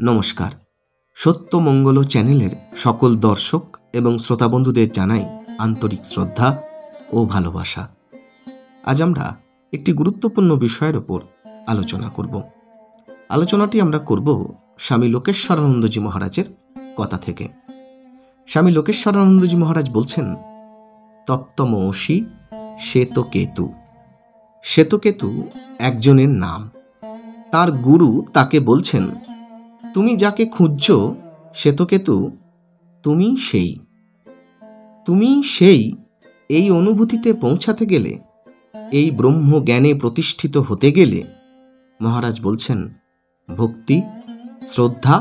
নমস্কার। সত্যমঙ্গল চ্যানেলের সকল দর্শক এবং শ্রোতা বন্ধুদের জানাই আন্তরিক শ্রদ্ধা ও ভালোবাসা। আজ আমরা একটি গুরুত্বপূর্ণ বিষয়ের ওপর আলোচনা করব। আলোচনাটি আমরা করব স্বামী লোকেশ্বরানন্দজি মহারাজের কথা থেকে। স্বামী লোকেশ্বরানন্দজি মহারাজ বলছেন, তত্ত্বমসি শ্বেতকেতু। শ্বেতকেতু একজনের নাম। তার গুরু তাকে বলছেন, তুমি যাকে খুঁজছ শ্বেতকেতু, তুমি সেই এই অনুভূতিতে পৌঁছাতে গেলে, এই ব্রহ্ম জ্ঞানে প্রতিষ্ঠিত হতে গেলে মহারাজ বলছেন ভক্তি, শ্রদ্ধা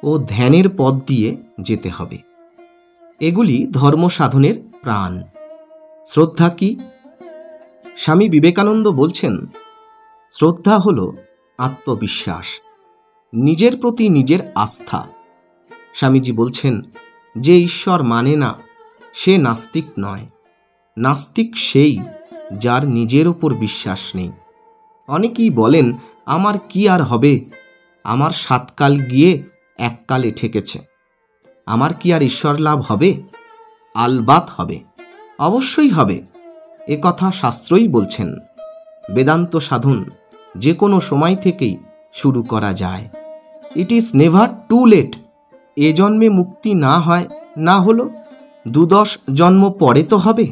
ও ধ্যানের পথ দিয়ে যেতে হবে। এগুলি ধর্ম সাধনের প্রাণ। শ্রদ্ধা কি? স্বামী বিবেকানন্দ বলছেন, শ্রদ্ধা হল আত্মবিশ্বাস, নিজের প্রতি নিজের আস্থা। স্বামীজি বলছেন, যে ঈশ্বর মানে না সে নাস্তিক নয়। নাস্তিক সেই যার নিজের ওপর বিশ্বাস নেই। অনেকেই বলেন, আমার কি আর হবে, আমার 7 কাল গিয়ে 1 কালে ঠেকেছে, আমার কি আর ঈশ্বর লাভ হবে? আলবাত হবে, অবশ্যই হবে। এ কথা শাস্ত্রই বলছেন। বেদান্ত সাধন যে কোনো সময় থেকেই শুরু করা যায়। It is never too late. এ জন্মে মুক্তি না হয় না হলো 2-10 জন্ম পরে তো হবে।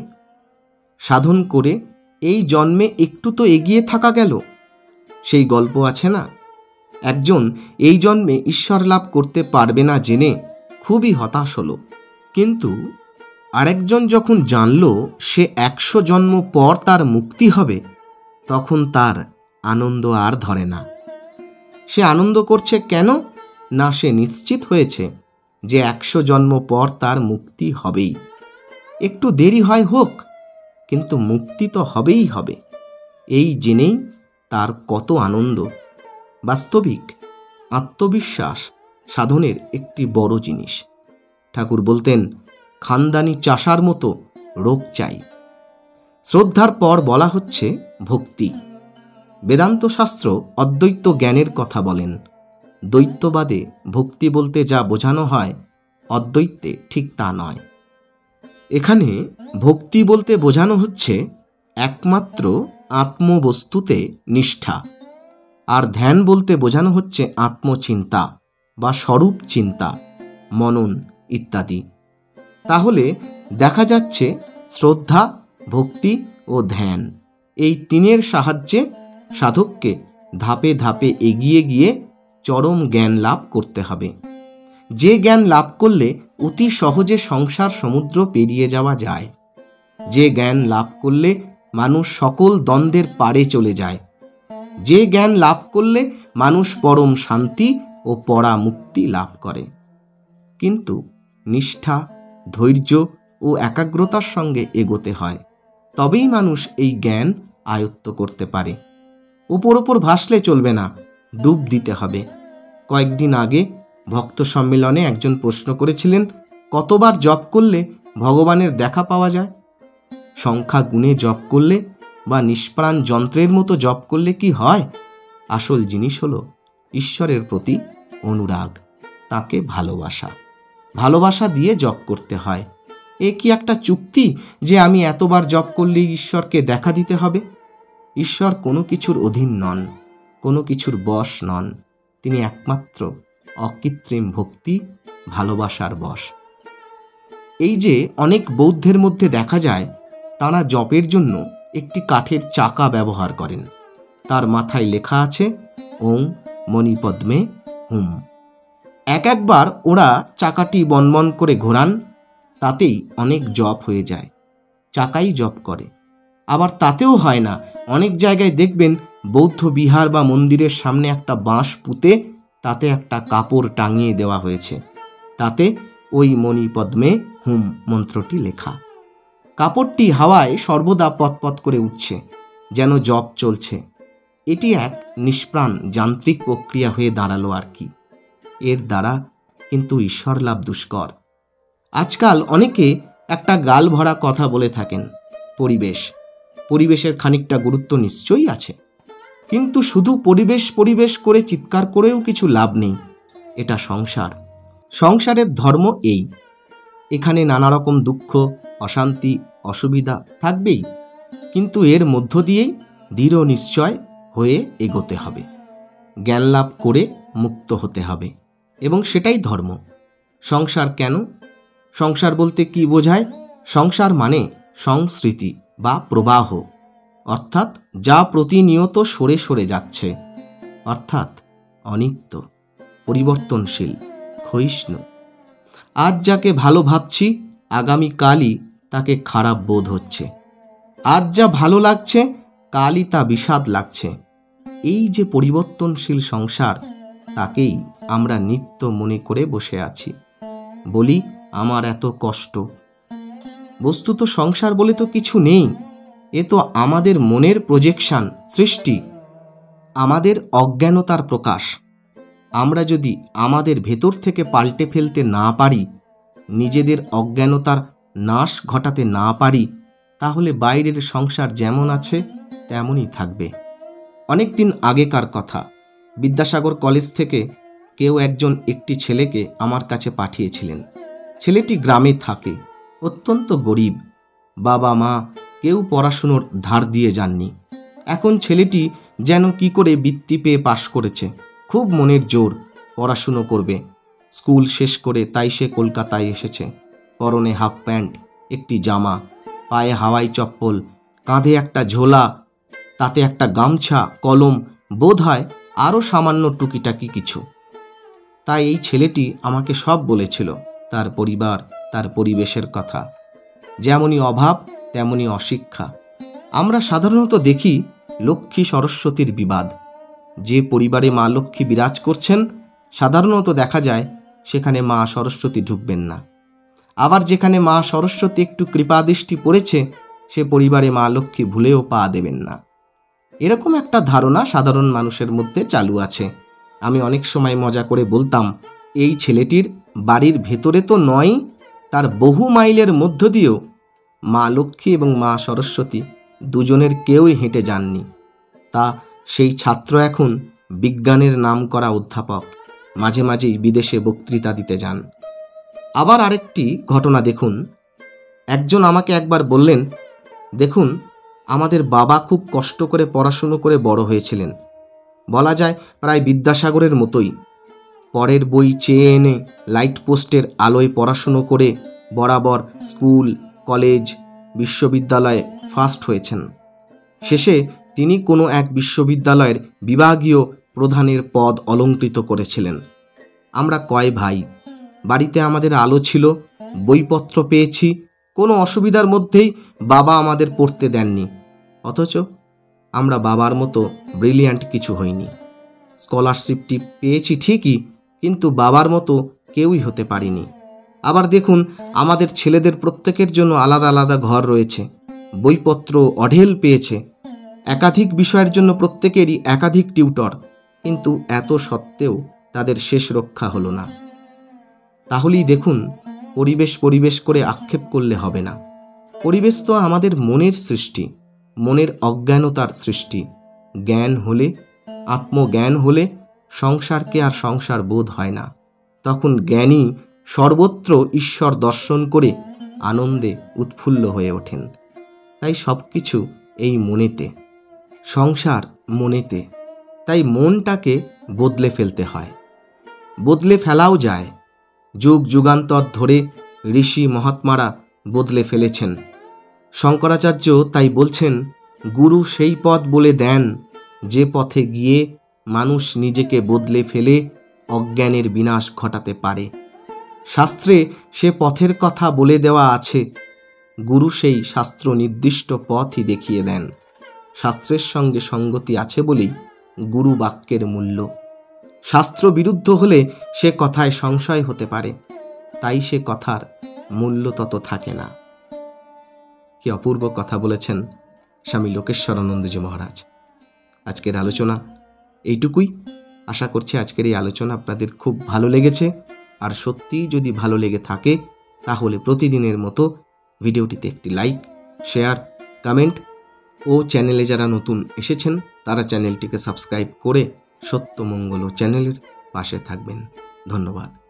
সাধন করে এই জন্মে একটু তো এগিয়ে থাকা গেল। সেই গল্প আছে না, একজন এই জন্মে ঈশ্বর লাভ করতে পারবে না জেনে খুবই হতাশ হলো, কিন্তু আরেকজন যখন জানল সে 100 জন্ম পর তার মুক্তি হবে, তখন তার আনন্দ আর ধরে না। সে আনন্দ করছে কেন? না, সে নিশ্চিত হয়েছে যে 100 জন্ম পর তার মুক্তি হবেই। একটু দেরি হয় হোক, কিন্তু মুক্তি তো হবেই হবে। এই জেনেই তার কত আনন্দ। বাস্তবিক আত্মবিশ্বাস সাধনের একটি বড় জিনিস। ঠাকুর বলতেন, খানদানি চাষার মতো রোগ চাই। শ্রদ্ধার পর বলা হচ্ছে ভক্তি। বেদান্ত শাস্ত্র অদ্বৈত জ্ঞানের কথা বলেন। দ্বৈতবাদে ভক্তি বলতে যা বোঝানো হয়, অদ্বৈতে ঠিক তা নয়। এখানে ভক্তি বলতে বোঝানো হচ্ছে একমাত্র আত্মবস্তুতে নিষ্ঠা, আর ধ্যান বলতে বোঝানো হচ্ছে আত্মচিন্তা বা স্বরূপ চিন্তা, মনন ইত্যাদি। তাহলে দেখা যাচ্ছে শ্রদ্ধা, ভক্তি ও ধ্যান, এই তিনের সাহায্যে সাধককে ধাপে ধাপে এগিয়ে গিয়ে চরম জ্ঞান লাভ করতে হবে। যে জ্ঞান লাভ করলে অতি সহজে সংসার সমুদ্র পেরিয়ে যাওয়া যায়। যে জ্ঞান লাভ করলে মানুষ সকল দ্বন্দ্বের পারে চলে যায়। যে জ্ঞান লাভ করলে মানুষ পরম শান্তি ও পরামুক্তি লাভ করে। কিন্তু নিষ্ঠা, ধৈর্য ও একাগ্রতার সঙ্গে এগোতে হয়, তবেই মানুষ এই জ্ঞান আয়ত্ত করতে পারে। ওপর ভাসলে চলবে না, ডুব দিতে হবে। কয়েকদিন আগে ভক্ত সম্মেলনে একজন প্রশ্ন করেছিলেন, কতবার জপ করলে ভগবানের দেখা পাওয়া যায়? সংখ্যা গুণে জপ করলে বা নিষ্প্রাণ যন্ত্রের মতো জপ করলে কি হয়? আসল জিনিস হলো ঈশ্বরের প্রতি অনুরাগ, তাকে ভালোবাসা। ভালোবাসা দিয়ে জপ করতে হয়। এ কি একটা চুক্তি যে আমি এতবার জপ করলেই ঈশ্বরকে দেখা দিতে হবে? ঈশ্বর কোনো কিছুর অধীন নন, কোনো কিছুর বশ নন। তিনি একমাত্র অকৃত্রিম ভক্তি, ভালোবাসার বশ। এই যে অনেক বৌদ্ধের মধ্যে দেখা যায়, তারা জপের জন্য একটি কাঠের চাকা ব্যবহার করেন। তার মাথায় লেখা আছে ওং মণিপদ্মে হুম। একবার ওরা চাকাটি বনবন করে ঘোরান, তাতেই অনেক জপ হয়ে যায়। চাকাই জপ করে। আবার তাতেও হয় না, অনেক জায়গায় দেখবেন বৌদ্ধ বিহার বা মন্দিরের সামনে একটা বাঁশ পুঁতে তাতে একটা কাপড় টাঙিয়ে দেওয়া হয়েছে, তাতে ওই মণিপদ্মে হুম মন্ত্রটি লেখা। কাপড়টি হাওয়ায় সর্বদা পতপত করে উঠছে, যেন জপ চলছে। এটি এক নিষ্প্রাণ যান্ত্রিক প্রক্রিয়া হয়ে দাঁড়ালো আর কি। এর দ্বারা কিন্তু ঈশ্বর লাভ দুষ্কর। আজকাল অনেকে একটা গাল ভরা কথা বলে থাকেন, পরিবেশের খানিকটা গুরুত্ব নিশ্চয়ই আছে, কিন্তু শুধু পরিবেশ করে চিৎকার করেও কিছু লাভ নেই। এটা সংসার। সংসারের ধর্ম এই। এখানে নানা রকম দুঃখ, অশান্তি, অসুবিধা থাকবেই, কিন্তু এর মধ্য দিয়েই দৃঢ় নিশ্চয় হয়ে এগোতে হবে, জ্ঞান লাভ করে মুক্ত হতে হবে, এবং সেটাই ধর্ম। সংসার কেন? সংসার বলতে কি বোঝায়? সংসার মানে সংস্কৃতি বা প্রবাহ, অর্থাৎ যা প্রতিনিয়ত সরে সরে যাচ্ছে, অর্থাৎ অনিত্য, পরিবর্তনশীল, ক্ষয়িষ্ণু। আজ যাকে ভালো ভাবছি, আগামীকালই তাকে খারাপ বোধ হচ্ছে। আজ যা ভালো লাগছে, কালই তা বিষাদ লাগছে। এই যে পরিবর্তনশীল সংসার, তাকেই আমরা নিত্য মনে করে বসে আছি, বলি আমার এত কষ্ট। বস্তুত সংসার বলে তো কিছু নেই, এ তো আমাদের মনের প্রজেকশন, সৃষ্টি, আমাদের অজ্ঞানতার প্রকাশ। আমরা যদি আমাদের ভেতর থেকে পাল্টে ফেলতে না পারি, নিজেদের অজ্ঞানতার নাশ ঘটাতে না পারি, তাহলে বাইরের সংসার যেমন আছে তেমনই থাকবে। অনেক দিন আগেকার কথা, বিদ্যাসাগর কলেজ থেকে কেউ একজন একটি ছেলেকে আমার কাছে পাঠিয়েছিলেন। ছেলেটি গ্রামে থাকে, অত্যন্ত গরিব, বাবা মা কেউ পড়াশুনোর ধার দিয়ে যাননি। এখন ছেলেটি যেন কি করে বৃত্তি পেয়ে পাশ করেছে, খুব মনের জোর, পড়াশুনো করবে। স্কুল শেষ করে তাই সে কলকাতায় এসেছে। পরনে হাফ প্যান্ট, একটি জামা, পায়ে হাওয়াই চপ্পল, কাঁধে একটা ঝোলা, তাতে একটা গামছা, কলম, বোধ হয় আরও সামান্য টুকিটাকি কিছু। তাই এই ছেলেটি আমাকে সব বলেছিল, তার পরিবার, তার পরিবেশের কথা। যেমনই অভাব তেমনি অশিক্ষা। আমরা সাধারণত দেখি লক্ষ্মী সরস্বতীর বিবাদ। যে পরিবারে মা লক্ষ্মী বিরাজ করছেন, সাধারণত দেখা যায় সেখানে মা সরস্বতী ঢুকবেন না। আবার যেখানে মা সরস্বতী একটু কৃপাদৃষ্টি পড়েছে, সে পরিবারে মা লক্ষ্মী ভুলেও পা দেবেন না। এরকম একটা ধারণা সাধারণ মানুষের মধ্যে চালু আছে। আমি অনেক সময় মজা করে বলতাম, এই ছেলেটির বাড়ির ভেতরে তো নয়, তার বহু মাইলের মধ্য দিয়েও মা লক্ষ্মী এবং মা সরস্বতী দুজনের কেউই হেঁটে যাননি। তা সেই ছাত্র এখন বিজ্ঞানের নাম করা অধ্যাপক, মাঝে মাঝেই বিদেশে বক্তৃতা দিতে যান। আবার আরেকটি ঘটনা দেখুন। একজন আমাকে একবার বললেন, দেখুন আমাদের বাবা খুব কষ্ট করে পড়াশুনো করে বড় হয়েছিলেন, বলা যায় প্রায় বিদ্যাসাগরের মতোই। পরের বই চেয়ে এনে লাইট পোস্টের আলোয় পড়াশুনো করে বরাবর স্কুল, কলেজ, বিশ্ববিদ্যালয়ে ফার্স্ট হয়েছেন। শেষে তিনি কোনো এক বিশ্ববিদ্যালয়ের বিভাগীয় প্রধানের পদ অলংকৃত করেছিলেন। আমরা কয় ভাই, বাড়িতে আমাদের আলো ছিল, বইপত্র পেয়েছি, কোনো অসুবিধার মধ্যেই বাবা আমাদের পড়তে দেননি। অথচ আমরা বাবার মতো ব্রিলিয়ান্ট কিছু হইনি। স্কলারশিপটি পেয়েছি ঠিকই, কিন্তু বাবার মতো কেউই হতে পারিনি। আবার দেখুন, আমাদের ছেলেদের প্রত্যেকের জন্য আলাদা আলাদা ঘর রয়েছে, বইপত্র অঢেল পেয়েছে, একাধিক বিষয়ের জন্য প্রত্যেকেরই একাধিক টিউটর, কিন্তু এত সত্ত্বেও তাদের শেষ রক্ষা হলো না। তাহলেই দেখুন, পরিবেশ করে আক্ষেপ করলে হবে না। পরিবেশ তো আমাদের মনের সৃষ্টি, মনের অজ্ঞানতার সৃষ্টি। জ্ঞান হলে, আত্মজ্ঞান হলে সংসারকে আর সংসার বোধ হয় না। তখন জ্ঞানী সর্বত্র ঈশ্বর দর্শন করে আনন্দে উৎফুল্ল হয়ে ওঠেন। তাই সব কিছু এই মনেতে, সংসার মনেতে। তাই মনটাকে বদলে ফেলতে হয়, বদলে ফেলাও যায়। যুগ যুগান্তর ধরে ঋষি মহাত্মারা বদলে ফেলেছেন। শঙ্করাচার্য তাই বলছেন, গুরু সেই পথ বলে দেন যে পথে গিয়ে মানুষ নিজেকে বদলে ফেলে অজ্ঞানের বিনাশ ঘটাতে পারে। শাস্ত্রে সে পথের কথা বলে দেওয়া আছে। গুরু সেই শাস্ত্র নির্দিষ্ট পথই দেখিয়ে দেন। শাস্ত্রের সঙ্গে সঙ্গতি আছে বলেই গুরু বাক্যের মূল্য। শাস্ত্র বিরুদ্ধ হলে সে কথায় সংশয় হতে পারে, তাই সে কথার মূল্য তত থাকে না। কি অপূর্ব কথা বলেছেন স্বামী লোকেশ্বরানন্দজি মহারাজ। আজকের আলোচনা এইটুকুই। আশা করছি আজকের এই আলোচনা আপনাদের খুব ভালো লেগেছে। আর সত্যিই যদি ভালো লেগে থাকে, তাহলে প্রতিদিনের মতো ভিডিওটিতে একটি লাইক, শেয়ার, কমেন্ট ও চ্যানেলে যারা নতুন এসেছেন তারা চ্যানেলটিকে সাবস্ক্রাইব করে সত্যমঙ্গল চ্যানেলের পাশে থাকবেন। ধন্যবাদ।